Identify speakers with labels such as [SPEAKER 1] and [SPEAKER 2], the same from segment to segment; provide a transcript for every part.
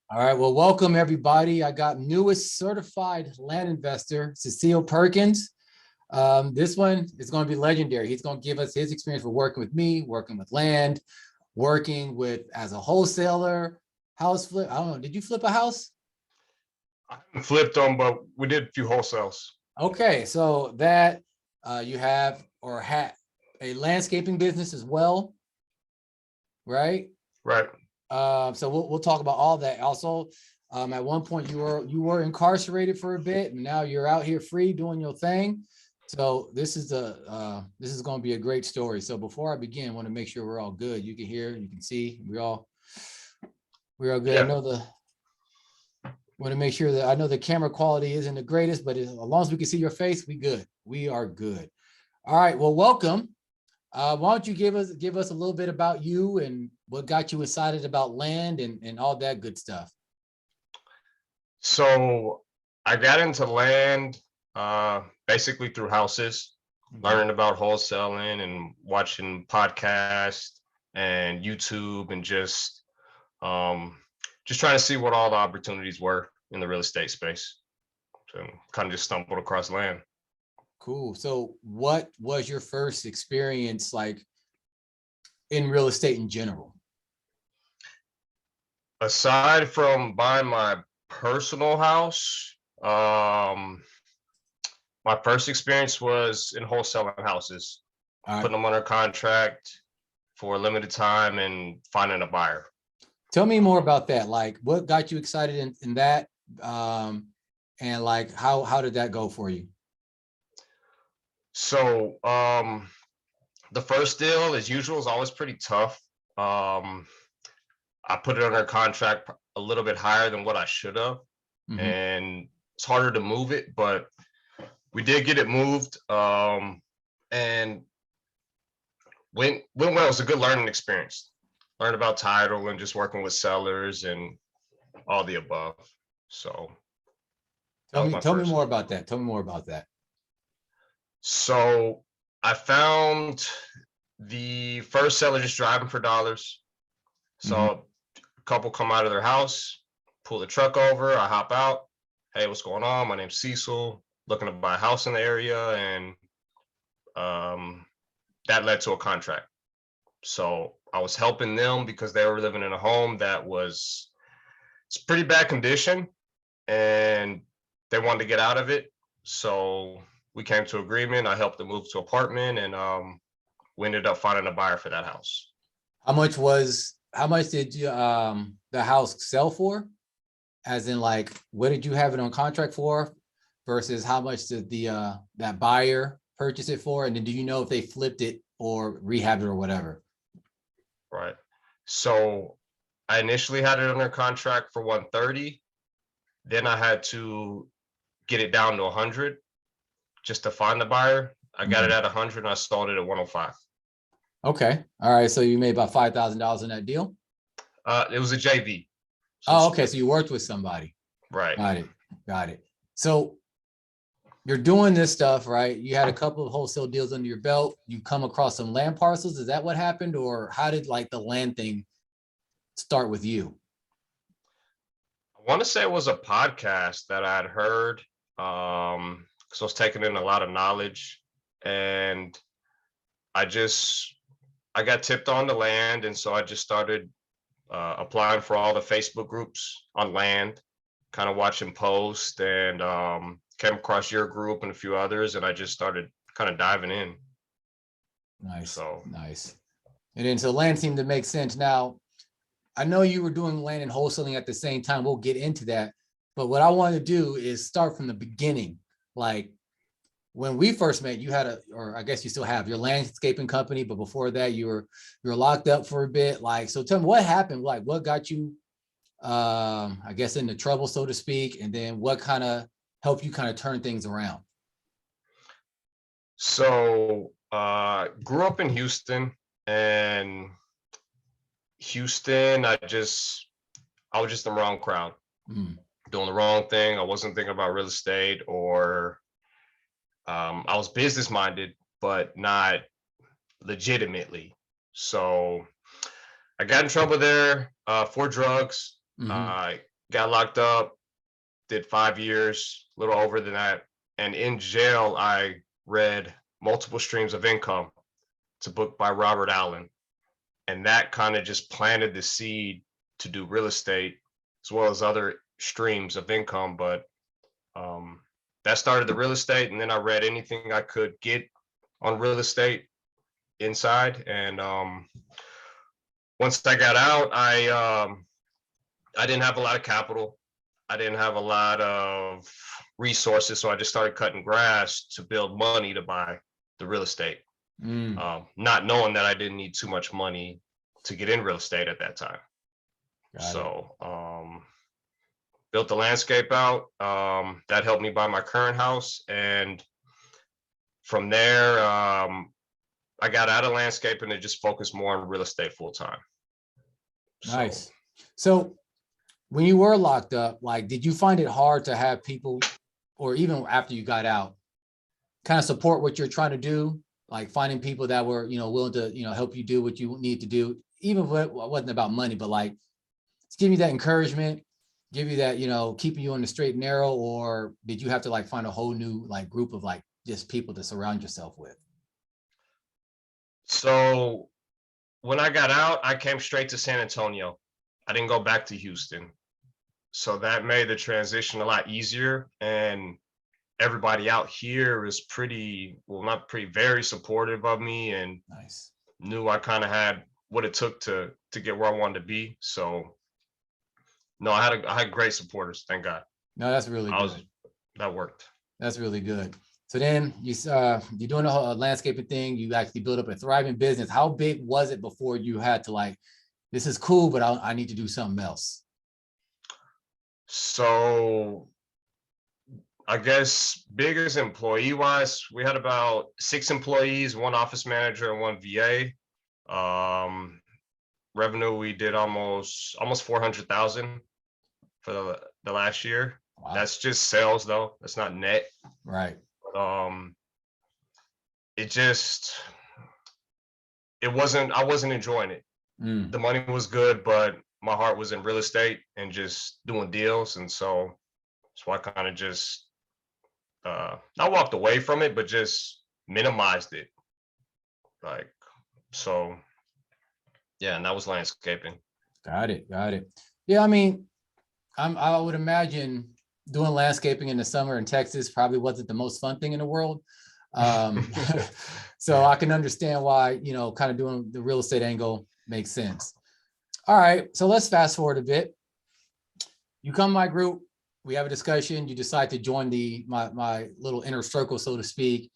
[SPEAKER 1] All right. Well, welcome everybody. I got newest certified land investor, Cecil Perkins. This one is going to be legendary. He's going to give us his experience for working with me, working with land, working with as a wholesaler, house flip. I don't know. Did you flip a house?
[SPEAKER 2] I haven't flipped them, but we did a few wholesales.
[SPEAKER 1] Okay. So that you have or had a landscaping business as well, right?
[SPEAKER 2] Right.
[SPEAKER 1] So we'll talk about all that. Also, at one point you were incarcerated for a bit, and now you're out here free doing your thing. So this is going to be a great story. So before I begin, I want to make sure we're all good. You can hear, you can see, we're all good.
[SPEAKER 2] Yeah.
[SPEAKER 1] I know want to make sure that I know the camera quality isn't the greatest, but as long as we can see your face, we good. We are good. All right. Well, welcome. Why don't you give us a little bit about you and what got you excited about land and all that good stuff?
[SPEAKER 2] So I got into land basically through houses, learning about wholesaling and watching podcasts and YouTube and just trying to see what all the opportunities were in the real estate space. So kind of just stumbled across land.
[SPEAKER 1] Cool. So what was your first experience like in real estate in general?
[SPEAKER 2] Aside from buying my personal house, my first experience was in wholesaling houses, putting them under contract for a limited time and finding a buyer.
[SPEAKER 1] Tell me more about that. Like what got you excited in that? And like how did that go for you?
[SPEAKER 2] So the first deal, as usual, is always pretty tough. I put it under contract a little bit higher than what I should have. Mm-hmm. And it's harder to move it, but we did get it moved. And went well. It was a good learning experience. Learned about title and just working with sellers and all the above. So
[SPEAKER 1] tell me more about that. Tell me more about that.
[SPEAKER 2] So I found the first seller just driving for dollars. So a couple come out of their house, pull the truck over, I hop out. Hey, what's going on? My name's Cecil, looking to buy a house in the area. And that led to a contract. So I was helping them because they were living in a home that it's pretty bad condition and they wanted to get out of it. So we came to agreement. I helped them move to apartment and we ended up finding a buyer for that house.
[SPEAKER 1] How much did you the house sell for? As in like, what did you have it on contract for versus how much did the that buyer purchase it for? And then do you know if they flipped it or rehabbed it or whatever?
[SPEAKER 2] Right. So I initially had it under contract for 130. Then I had to get it down to 100 just to find the buyer. I got it at 100 and I sold it at 105.
[SPEAKER 1] Okay. All right. So you made about $5,000 in that deal?
[SPEAKER 2] It was a JV.
[SPEAKER 1] So okay. So you worked with somebody.
[SPEAKER 2] Right.
[SPEAKER 1] Got it. So you're doing this stuff, right? You had a couple of wholesale deals under your belt. You come across some land parcels. Is that what happened? Or how did like the land thing start with you?
[SPEAKER 2] I want to say it was a podcast that I had heard. So I was taking in a lot of knowledge and I got tipped on the land. And so I just started applying for all the Facebook groups on land, kind of watching posts and came across your group and a few others. And I just started kind of diving in.
[SPEAKER 1] Nice. Nice. And then so land seemed to make sense. Now, I know you were doing land and wholesaling at the same time. We'll get into that. But what I want to do is start from the beginning. Like when we first met, you had or I guess you still have your landscaping company, but before that you were locked up for a bit. Like, so tell me what happened, like what got you, I guess into trouble, so to speak. And then what kind of helped you kind of turn things around?
[SPEAKER 2] So, grew up in Houston and Houston, I was just the wrong crowd, doing the wrong thing. I wasn't thinking about real estate or I was business minded, but not legitimately. So I got in trouble there for drugs. I got locked up, did 5 years, a little over than that. And in jail, I read Multiple Streams of Income. It's a book by Robert Allen. And that kind of just planted the seed to do real estate as well as other streams of income. But that started the real estate. And then I read anything I could get on real estate inside. And once I got out, I didn't have a lot of capital. I didn't have a lot of resources, so I just started cutting grass to build money to buy the real estate, not knowing that I didn't need too much money to get in real estate at that time. So built the landscape out. That helped me buy my current house. And from there, I got out of landscaping and just focused more on real estate full time.
[SPEAKER 1] Nice. So when you were locked up, like, did you find it hard to have people, or even after you got out, kind of support what you're trying to do? Like finding people that were, willing to, help you do what you need to do, even if it wasn't about money, but like, give you that encouragement, give you that, keeping you on the straight and narrow, or did you have to like find a whole new like group of like just people to surround yourself with?
[SPEAKER 2] So when I got out, I came straight to San Antonio. I didn't go back to Houston. So that made the transition a lot easier. And everybody out here is very supportive of me, and
[SPEAKER 1] nice.
[SPEAKER 2] Knew I kind of had what it took to get where I wanted to be. So no, I had great supporters, thank God.
[SPEAKER 1] No, that's really good.
[SPEAKER 2] That worked.
[SPEAKER 1] That's really good. So then you're doing a landscaping thing. You actually built up a thriving business. How big was it before you had to like, this is cool, but I need to do something else?
[SPEAKER 2] So I guess biggest employee wise, we had about 6 employees, 1 office manager and 1 VA. Revenue, we did almost 400,000 for the last year. Wow. That's just sales though. That's not net.
[SPEAKER 1] Right.
[SPEAKER 2] I wasn't enjoying it. The money was good, but my heart was in real estate and just doing deals. And so I kind of just not walked away from it, but just minimized it. Like, so yeah, and that was landscaping.
[SPEAKER 1] Got it. Yeah, I mean, I would imagine doing landscaping in the summer in Texas probably wasn't the most fun thing in the world. So I can understand why, kind of doing the real estate angle makes sense. All right, so let's fast forward a bit. You come to my group, we have a discussion, you decide to join my little inner circle, so to speak,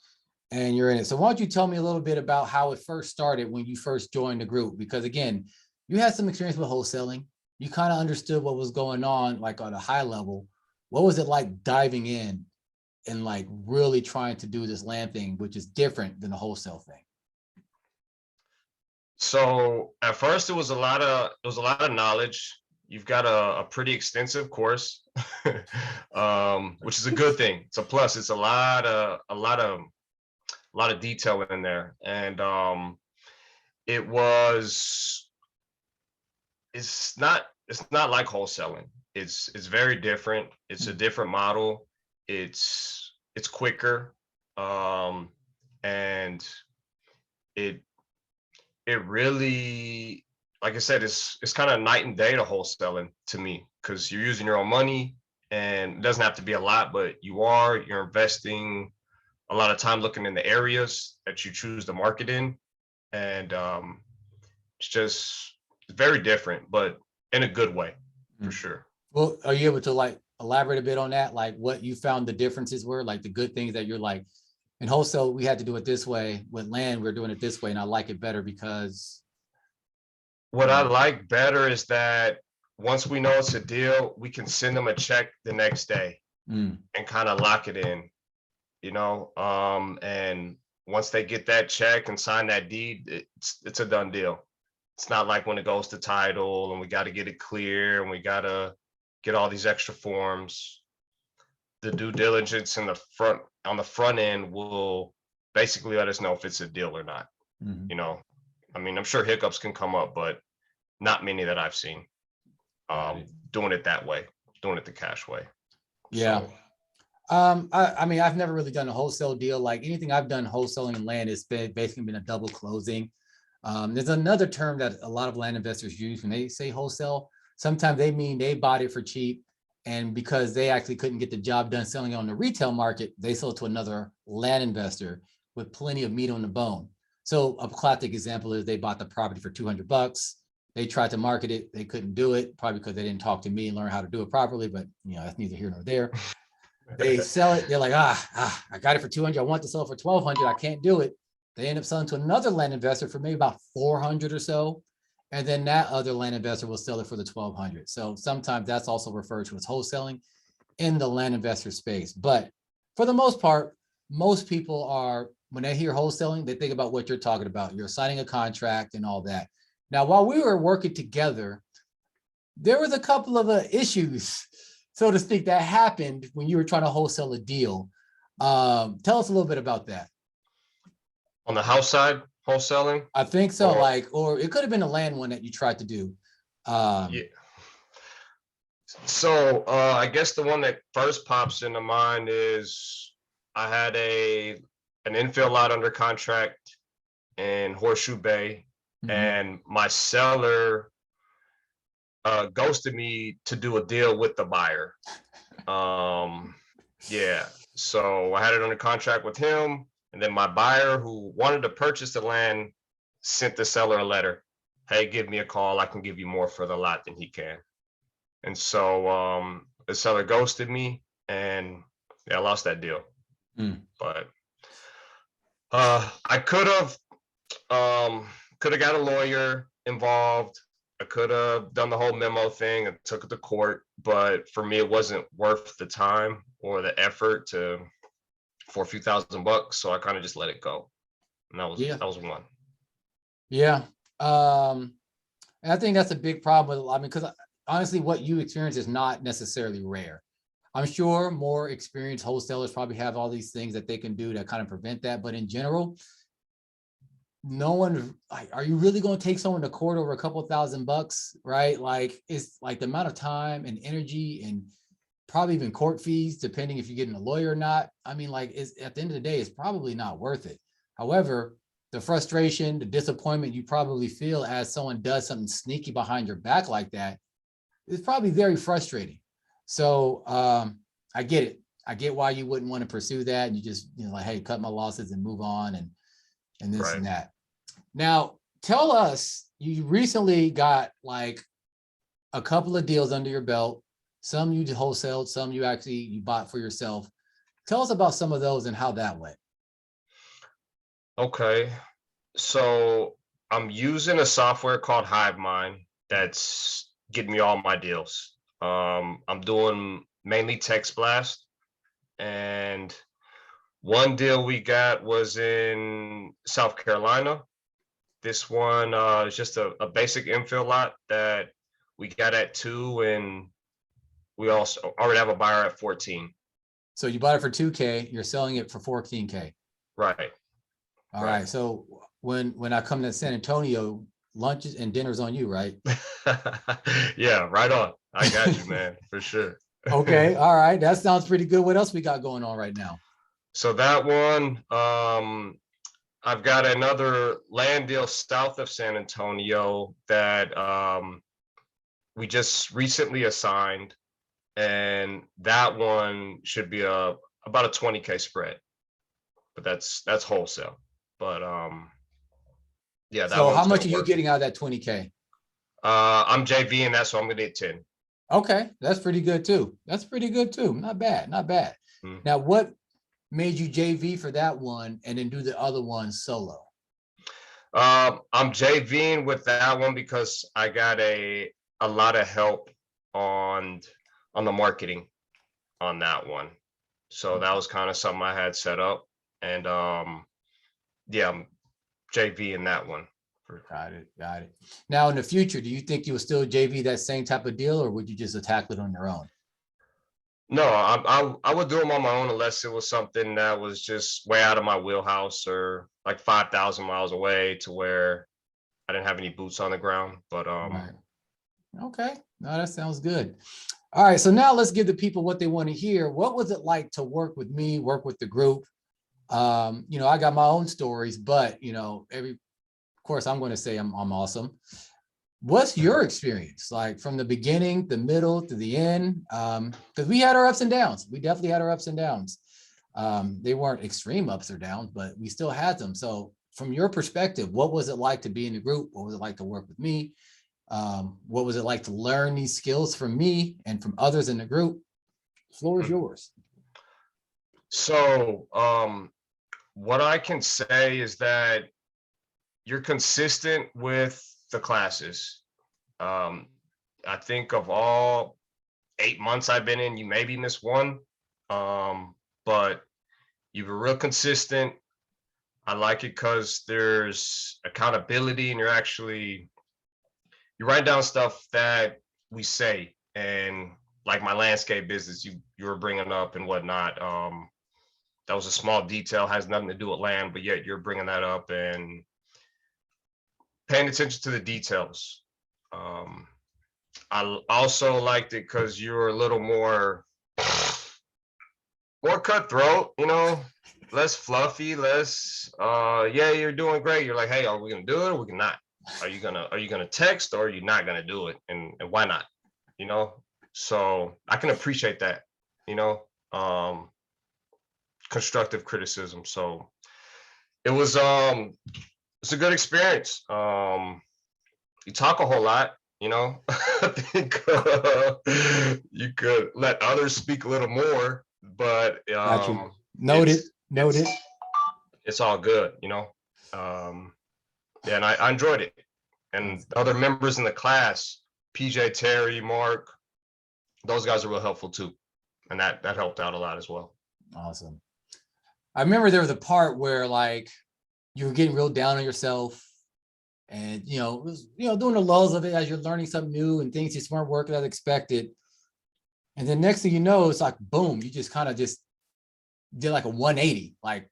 [SPEAKER 1] and you're in it. So why don't you tell me a little bit about how it first started when you first joined the group? Because again, you had some experience with wholesaling. You kind of understood what was going on, like on a high level. What was it like diving in and like really trying to do this land thing, which is different than the wholesale thing?
[SPEAKER 2] So at first it was a lot of knowledge. You've got a pretty extensive course, which is a good thing. It's a plus. It's a lot of detail in there. And it's not like wholesaling. It's very different. It's a different model. It's quicker. And it really, like I said, it's kind of night and day to wholesaling to me, because you're using your own money, and it doesn't have to be a lot, but you're investing a lot of time looking in the areas that you choose to market in. And it's very different, but in a good way, for sure.
[SPEAKER 1] Well, are you able to like elaborate a bit on that? Like what you found the differences were, like the good things that you're like, in wholesale, we had to do it this way. With land, we're doing it this way, and I like it better because.
[SPEAKER 2] What I like better is that once we know it's a deal, we can send them a check the next day and kind of lock it in, and once they get that check and sign that deed, it's a done deal. It's not like when it goes to title and we got to get it clear and we got to get all these extra forms. The due diligence on the front end will basically let us know if it's a deal or not. I mean, I'm sure hiccups can come up, but not many that I've seen doing it that way. doing it the cash way.
[SPEAKER 1] Yeah.
[SPEAKER 2] So,
[SPEAKER 1] I mean, I've never really done a wholesale deal. Like anything I've done wholesaling in land, it's been basically been a double closing. There's another term that a lot of land investors use when they say wholesale. Sometimes they mean they bought it for cheap, and because they actually couldn't get the job done selling it on the retail market, they sold to another land investor with plenty of meat on the bone. So a classic example is they bought the property for $200. They tried to market it, they couldn't do it, probably because they didn't talk to me and learn how to do it properly. But that's neither here nor there. They sell it. They're like, I got it for 200. I want to sell it for 1,200. I can't do it. They end up selling to another land investor for maybe about 400 or so. And then that other land investor will sell it for the 1,200. So sometimes that's also referred to as wholesaling in the land investor space. But for the most part, most people are, when they hear wholesaling, they think about what you're talking about. You're signing a contract and all that. Now, while we were working together, there was a couple of issues, so to speak, that happened when you were trying to wholesale a deal. Tell us a little bit about that.
[SPEAKER 2] on the house side, wholesaling.
[SPEAKER 1] I think so,
[SPEAKER 2] Or-
[SPEAKER 1] or it could have been a land one that you tried to do.
[SPEAKER 2] Yeah. So I guess the one that first pops into mind is I had an infill lot under contract in Horseshoe Bay,
[SPEAKER 1] Mhm.
[SPEAKER 2] and my seller ghosted me to do a deal with the buyer. Yeah, so I had it under contract with him, and then my buyer who wanted to purchase the land sent the seller a letter. Hey, give me a call. I can give you more for the lot than he can. And so the seller ghosted me, and yeah, I lost that deal.
[SPEAKER 1] Mm.
[SPEAKER 2] But I could have got a lawyer involved. I could have done the whole memo thing and took it to court, but for me, it wasn't worth the time or the effort for a few $1,000. So I kind of just let it go, and that was one.
[SPEAKER 1] Yeah. And I think that's a big problem with, because honestly, what you experience is not necessarily rare. I'm sure more experienced wholesalers probably have all these things that they can do to kind of prevent that. But in general, no one, like, are you really going to take someone to court over a couple $1,000, right? Like, it's like the amount of time and energy and probably even court fees, depending if you're getting a lawyer or not. I mean, like, it's, at the end of the day, it's probably not worth it. However, the frustration, the disappointment you probably feel as someone does something sneaky behind your back like that is probably very frustrating. So I get it. I get why you wouldn't want to pursue that. And you just, like, hey, cut my losses and move on and this and that. Now, tell us, you recently got like a couple of deals under your belt. Some you wholesaled, some you bought for yourself. Tell us about some of those and how that went.
[SPEAKER 2] Okay, so I'm using a software called HiveMind that's getting me all my deals. I'm doing mainly text blast, and one deal we got was in South Carolina. This one is just a basic infill lot that we got at 2, and we also already have a buyer at 14.
[SPEAKER 1] So you bought it for 2K, you're selling it for 14K.
[SPEAKER 2] Right.
[SPEAKER 1] All right. So when I come to San Antonio, lunches and dinners on you, right?
[SPEAKER 2] Yeah, right on. I got you, man, for sure.
[SPEAKER 1] Okay. All right. That sounds pretty good. What else we got going on right now?
[SPEAKER 2] So that one, I've got another land deal south of San Antonio that we just recently assigned, and that one should be about a 20K spread, but that's wholesale. But yeah, that
[SPEAKER 1] So how
[SPEAKER 2] one's
[SPEAKER 1] much
[SPEAKER 2] gonna
[SPEAKER 1] are you
[SPEAKER 2] work.
[SPEAKER 1] getting out of that 20K?
[SPEAKER 2] I'm JV, and that's so I'm gonna get 10.
[SPEAKER 1] Okay. That's pretty good too. That's pretty good too. Not bad. Not bad.
[SPEAKER 2] Mm.
[SPEAKER 1] Now, what made you JV for that one and then do the other one solo?
[SPEAKER 2] I'm JVing with that one because I got a lot of help on the marketing on that one. So that was kind of something I had set up, and yeah, I'm JV in that one.
[SPEAKER 1] Got it. Got it. Now, in the future, do you think you will still JV that same type of deal, or would you just tackle it on your own?
[SPEAKER 2] No, I would do them on my own unless it was something that was just way out of my wheelhouse or like 5,000 miles away to where I didn't have any boots on the ground. But
[SPEAKER 1] Right. Okay. No, that sounds good. All right, so now let's give the people what they want to hear. What was it like to work with me, work with the group? I got my own stories, but of course, I'm going to say I'm awesome. What's your experience like from the beginning, the middle to the end? Because we had our ups and downs. We definitely had our ups and downs. They weren't extreme ups or downs, but we still had them. So from your perspective, what was it like to be in the group? What was it like to work with me? What was it like to learn these skills from me and from others in the group? The floor is yours.
[SPEAKER 2] So, what I can say is that you're consistent with the classes. I think of all 8 months I've been in, you maybe missed one, but you were real consistent. I like it because there's accountability and you write down stuff that we say, and like my landscape business you were bringing up and whatnot. That was a small detail, has nothing to do with land, but yet you're bringing that up and paying attention to the details. I also liked it because you were a little more cutthroat, less fluffy, less yeah, you're doing great. You're like, hey, are we gonna do it or we can not? Are you gonna text or are you not gonna do it? And why not? So I can appreciate that, you know, um, constructive criticism. So it was it's a good experience. You talk a whole lot, I think you could let others speak a little more, but
[SPEAKER 1] Got you. Noted. Noted.
[SPEAKER 2] it's all good, um yeah, and I enjoyed it. And the other members in the class, PJ, Terry, Mark, those guys are real helpful too, and that helped out a lot as well.
[SPEAKER 1] Awesome. I remember there was a part where like you were getting real down on yourself, and it was doing the lulls of it as you're learning something new and things just weren't working as expected. And then next thing you know, it's like boom, you just kind of just did like a 180. Like,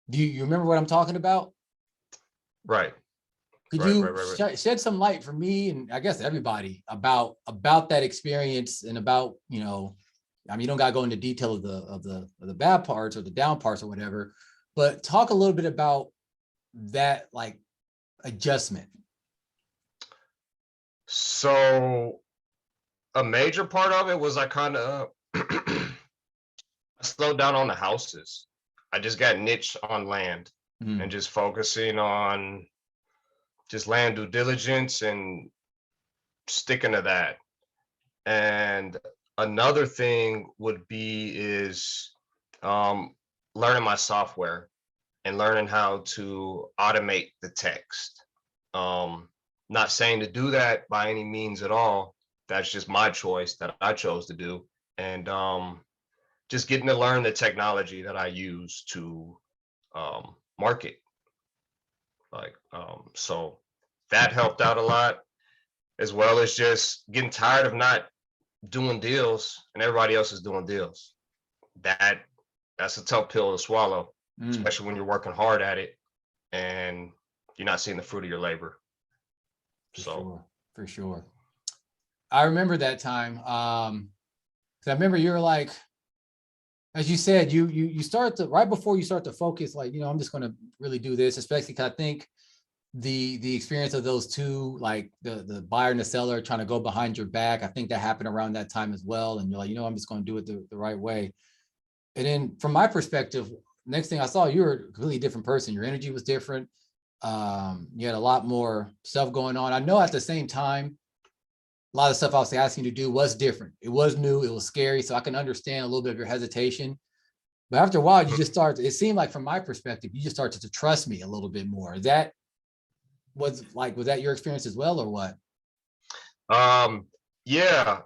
[SPEAKER 1] do you remember what I'm talking about?
[SPEAKER 2] Right.
[SPEAKER 1] Could
[SPEAKER 2] Right,
[SPEAKER 1] you
[SPEAKER 2] right, right, right.
[SPEAKER 1] shed some light for me and I guess everybody about that experience and about I mean, you don't got to go into detail of the bad parts or the down parts or whatever, but talk a little bit about that like adjustment.
[SPEAKER 2] So a major part of it was I kind of I slowed down on the houses. I just got niche on land and just focusing on just land due diligence and sticking to that. And another thing would be is um, learning my software and learning how to automate the text. Um, Not saying to do that by any means at all. That's just my choice that I chose to do. And just getting to learn the technology that I use to market. So that helped out a lot, as well as just getting tired of not doing deals and everybody else is doing deals. That's a tough pill to swallow, especially when you're working hard at it and you're not seeing the fruit of your labor.
[SPEAKER 1] For sure. I remember that time. 'Cause I remember you were like, as you said, you start to right before you start to focus, like, I'm just gonna really do this, especially because I think the experience of those two, like the buyer and the seller trying to go behind your back, I think that happened around that time as well. And you're like, I'm just gonna do it the right way. And then from my perspective, next thing I saw, you were a completely different person. Your energy was different. You had a lot more stuff going on. I know at the same time, a lot of stuff I was asking you to do was different. It was new. It was scary. So I can understand a little bit of your hesitation. But after a while, you just start. It seemed like, from my perspective, you just started to trust me a little bit more. Was that your experience as well, or what?
[SPEAKER 2] Yeah,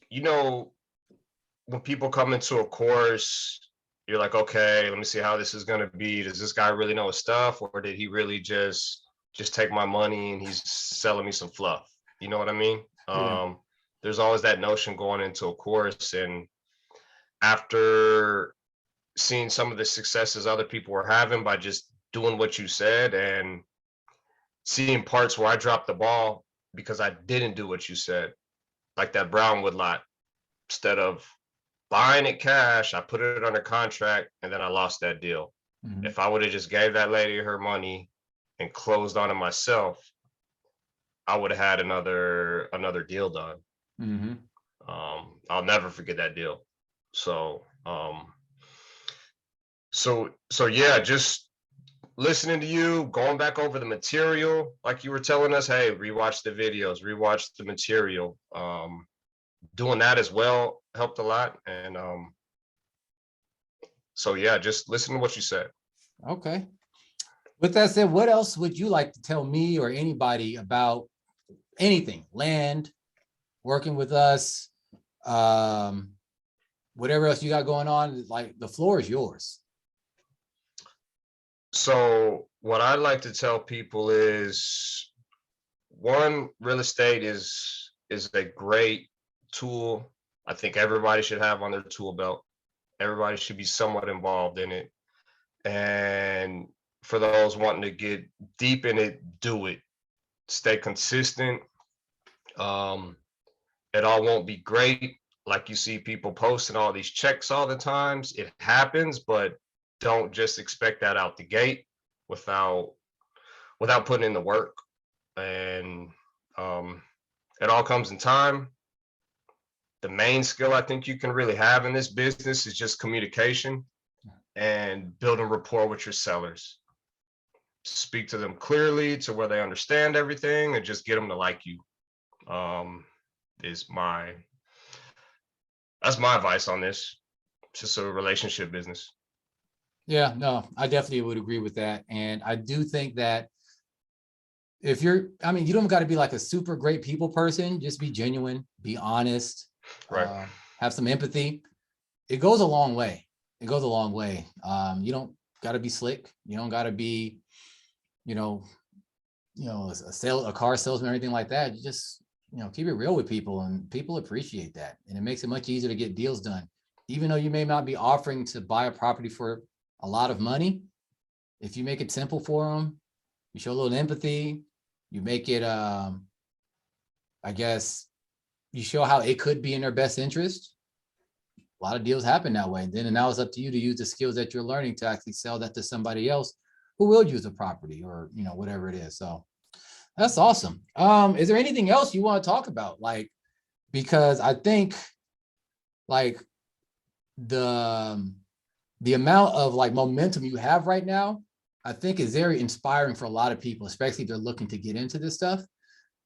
[SPEAKER 2] when people come into a course, you're like, okay, let me see how this is going to be. Does this guy really know his stuff, or did he really just take my money and he's selling me some fluff? You know what I mean?
[SPEAKER 1] Yeah.
[SPEAKER 2] There's always that notion going into a course, and after seeing some of the successes other people were having by just doing what you said, and seeing parts where I dropped the ball because I didn't do what you said, like that Brownwood lot. instead of buying it cash, I put it under contract and then I lost that deal.
[SPEAKER 1] Mhm.
[SPEAKER 2] If I would have just gave that lady her money and closed on it myself, I would have had another deal done.
[SPEAKER 1] Mhm.
[SPEAKER 2] I'll never forget that deal. So so yeah, just listening to you, going back over the material, like you were telling us, hey, rewatch the videos, rewatch the material. Doing that as well helped a lot. And so yeah, just listen to what you said.
[SPEAKER 1] Okay. With that said, what else would you like to tell me or anybody about anything? Land, working with us, um, whatever else you got going on, like the floor is yours.
[SPEAKER 2] So what I like to tell people is, one, real estate is a great tool. I think everybody should have on their tool belt. Everybody should be somewhat involved in it. And for those wanting to get deep in it, do it. Stay consistent. Um, it all won't be great. Like you see people posting all these checks all the times. It happens, but don't just expect that out the gate without putting in the work. And it all comes in time. The main skill I think you can really have in this business is just communication and building rapport with your sellers. Speak to them clearly to where they understand everything and just get them to like you. Is my That's my advice on this. It's just a relationship business.
[SPEAKER 1] Yeah, no, I definitely would agree with that. And I do think that if you're, I mean, you don't got to be like a super great people person, just be genuine, be honest,
[SPEAKER 2] Right.
[SPEAKER 1] have some empathy. It goes a long way. It goes a long way. You don't got to be slick. You don't got to be, you know, a car salesman or anything like that. You just, keep it real with people, and people appreciate that. And it makes it much easier to get deals done. Even though you may not be offering to buy a property for a lot of money, if you make it simple for them, you show a little empathy, you make it, I guess, you show how it could be in their best interest. A lot of deals happen that way. And now it's up to you to use the skills that you're learning to actually sell that to somebody else who will use the property, or, whatever it is. So that's awesome. Is there anything else you want to talk about? Like, because I think like the the amount of like momentum you have right now, I think is very inspiring for a lot of people, especially if they're looking to get into this stuff.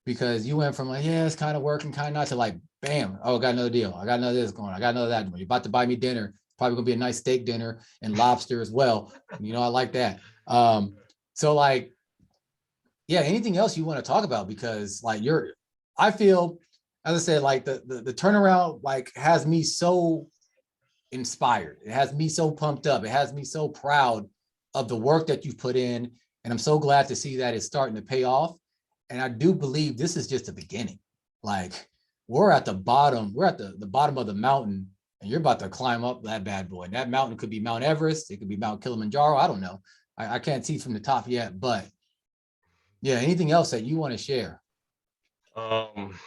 [SPEAKER 1] Because you went from like, yeah, it's kind of working, kind of not, to like, bam, oh, I got another deal. I got another this going. I got another that. You're about to buy me dinner. Probably gonna be a nice steak dinner and lobster as well. I like that. So like, yeah, anything else you want to talk about? Because like I feel, as I said, like the turnaround like has me so inspired. It has me so pumped up. It has me so proud of the work that you've put in. And I'm so glad to see that it's starting to pay off. And I do believe this is just the beginning. Like, we're at the bottom, we're at the bottom of the mountain, and you're about to climb up that bad boy. And that mountain could be Mount Everest, it could be Mount Kilimanjaro. I don't know. I can't see from the top yet, but yeah, anything else that you want to share?
[SPEAKER 2] Um,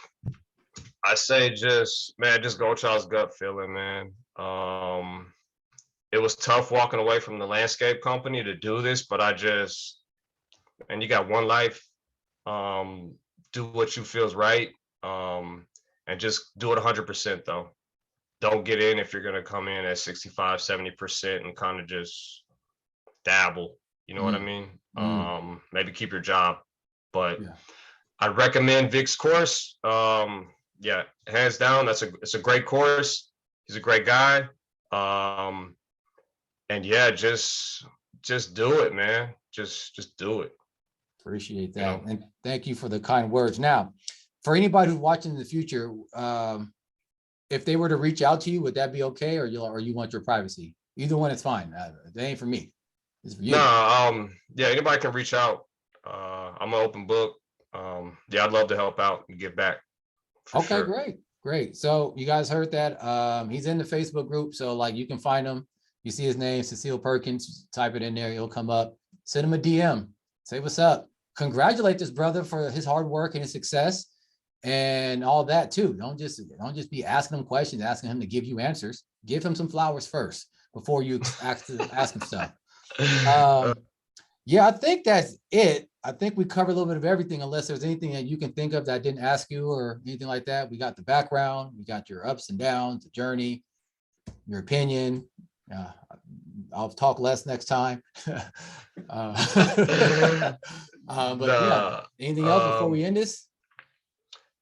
[SPEAKER 2] I say just, man, just go with y'all's gut feeling, man. It was tough walking away from the landscape company to do this, but and you got one life. Do what you feels right. And just do it 100% though. Don't get in if you're going to come in at 65, 70% and kind of just dabble. You know what I mean? Maybe keep your job, but
[SPEAKER 1] Yeah.
[SPEAKER 2] I recommend Vic's course. Yeah, hands down, it's a great course. He's a great guy. And yeah, just do it, man. Just do it.
[SPEAKER 1] Appreciate
[SPEAKER 2] You
[SPEAKER 1] that.
[SPEAKER 2] know.
[SPEAKER 1] And thank you for the kind words. Now, for anybody who's watching in the future, if they were to reach out to you, would that be okay? Or you want your privacy? Either one is fine. That ain't for me. It's for
[SPEAKER 2] No,
[SPEAKER 1] you.
[SPEAKER 2] yeah, anybody can reach out. I'm an open book. Yeah, I'd love to help out and give back for
[SPEAKER 1] Okay,
[SPEAKER 2] sure.
[SPEAKER 1] great. Great. So you guys heard that. He's in the Facebook group. So like, you can find him. You see his name, Cecil Perkins, type it in there. He'll come up. Send him a DM. Say what's up. Congratulate this brother for his hard work and his success. and all that too. Don't just be asking him questions, asking him to give you answers. Give him some flowers first before you ask him stuff. Yeah, I think that's it. I think we covered a little bit of everything, unless there's anything that you can think of that I didn't ask you or anything like that. We got the background, we got your ups and downs, the journey, your opinion. I'll talk less next time. But yeah, anything else before we end this?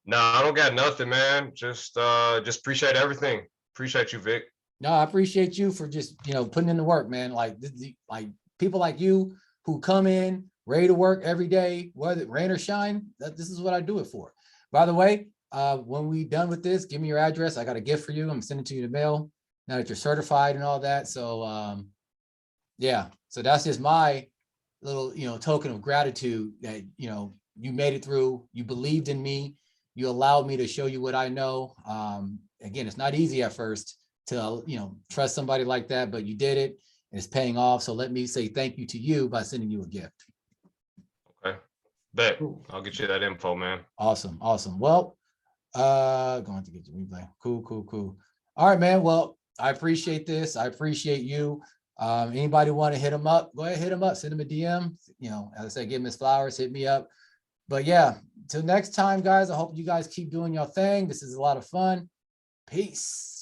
[SPEAKER 2] No, I don't got nothing, man. Just appreciate everything. Appreciate you, Vic.
[SPEAKER 1] No, I appreciate you for just, putting in the work, man. Like people like you who come in ready to work every day, whether rain or shine. This is what I do it for. By the way, when we done with this, give me your address. I got a gift for you. I'm sending it to you in the mail now that you're certified and all that. So yeah, so that's just my little, token of gratitude that, you made it through. You believed in me. You allowed me to show you what I know. Again, it's not easy at first to, trust somebody like that, but you did it and it's paying off. So let me say thank you to you by sending you a gift.
[SPEAKER 2] Okay. Bet. I'll get you that info, man.
[SPEAKER 1] Awesome. Awesome. Well, going to get the replay. Cool. All right, man. Well, I appreciate this. I appreciate you. Anybody want to hit him up? Go ahead, hit him up, send him a DM. As I said, give him his flowers, hit me up. But yeah, till next time, guys, I hope you guys keep doing your thing. This is a lot of fun. Peace.